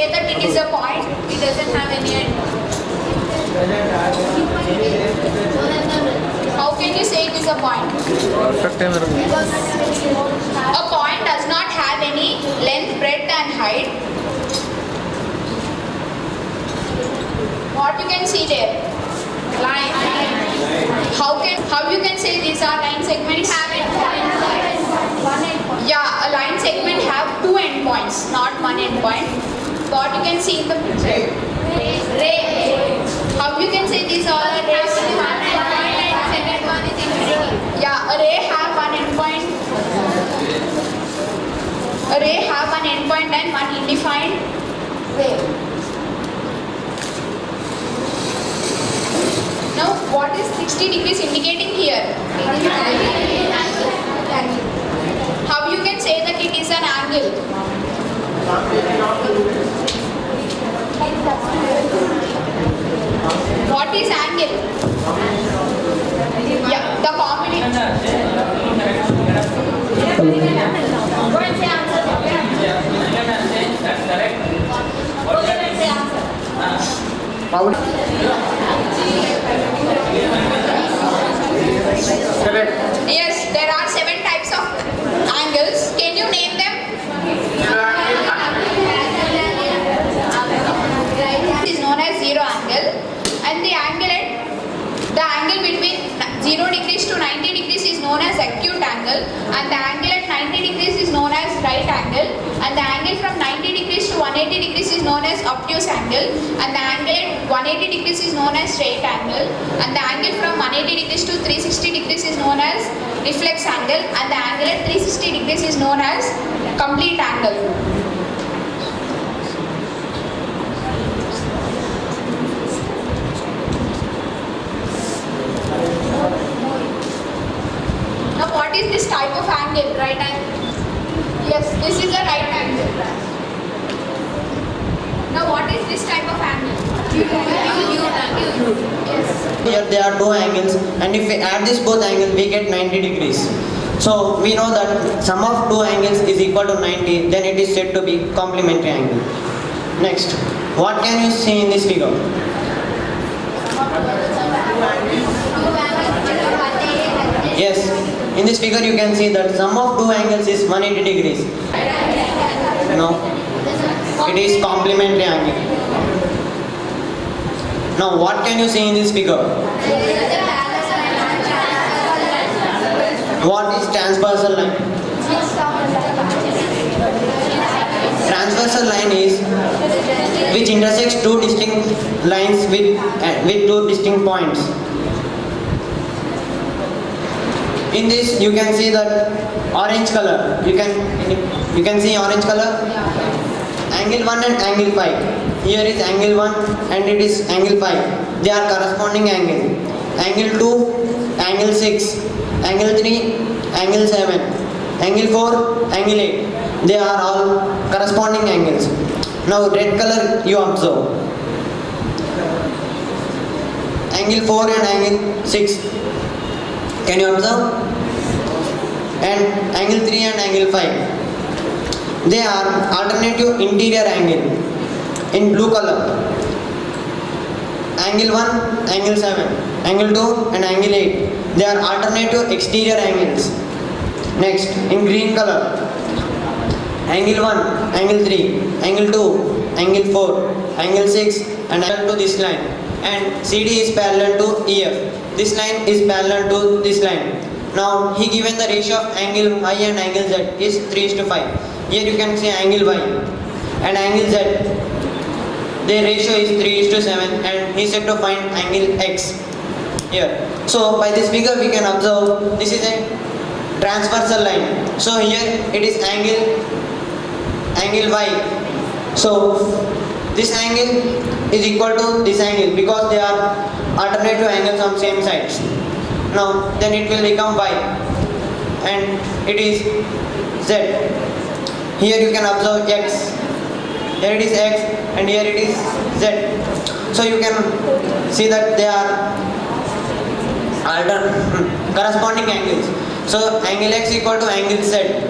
say that it is a point? It doesn't have any end. How can you say it is a point? A point does not have any length, breadth and height. What you can see there? Line. How you can say these are line segments? Yeah, a line segment have two endpoints, not one endpoint. What you can see in the picture? Ray. How you can say these are rays? Yeah, a ray have one endpoint. A ray have one endpoint and one undefined ray. Now, what is 60 degrees indicating here? How you can say that it is an angle? What is angle? Yeah, the combination. Go and say answer. Go and say answer. Correct. Yes, there are 7 types of angles. Can you name them? Is known as zero angle, and the angle between 0 degrees to 90 degrees is known as acute angle, and the angle at 90 degrees is known as right angle, and the angle from 90 degrees to 180 degrees is known as obtuse angle, and the angle at 180 degrees is known as straight angle, and the angle from 180 degrees to 360 degrees is known as reflex angle, and the angle at 360 degrees is known as complete angle. Now what is this type of angle? Right angle? Yes, this is a right angle. Now what is this type of angle? Yes. Here there are two angles, and if we add this both angles, we get 90 degrees. So we know that sum of two angles is equal to 90, then it is said to be complementary angle. Next, what can you see in this figure? Yes, in this figure you can see that sum of two angles is 180 degrees. No, it is complementary angle. Now what can you see in this figure? What is transversal line? Transversal line is which intersects two distinct lines with two distinct points. In this you can see that orange color. You can see orange color. Angle 1 and angle 5. Here is angle 1 and it is angle 5. They are corresponding angle. Angle 2, angle 6, angle 3, angle 7, angle 4, angle 8. They are all corresponding angles. Now red color you observe. Angle 4 and angle 6. Can you observe? And angle 3 and angle 5. They are alternative interior angle in blue color. Angle 1, angle 7, angle 2 and angle 8. They are alternative exterior angles. Next, in green color. Angle 1, angle 3, angle 2, angle 4, angle 6 and angle to this line. And CD is parallel to EF. This line is parallel to this line. Now he given the ratio of angle Y and angle Z is 3:5. Here you can see angle Y and angle Z. Their ratio is 3:7 and he said to find angle X here. So by this figure we can observe this is a transversal line. So here it is angle Y. So this angle is equal to this angle because they are alternative angles on same sides. Now then it will become Y and it is Z. Here you can observe X. Here it is X and here it is Z. So you can see that they are corresponding angles. So angle X equal to angle Z.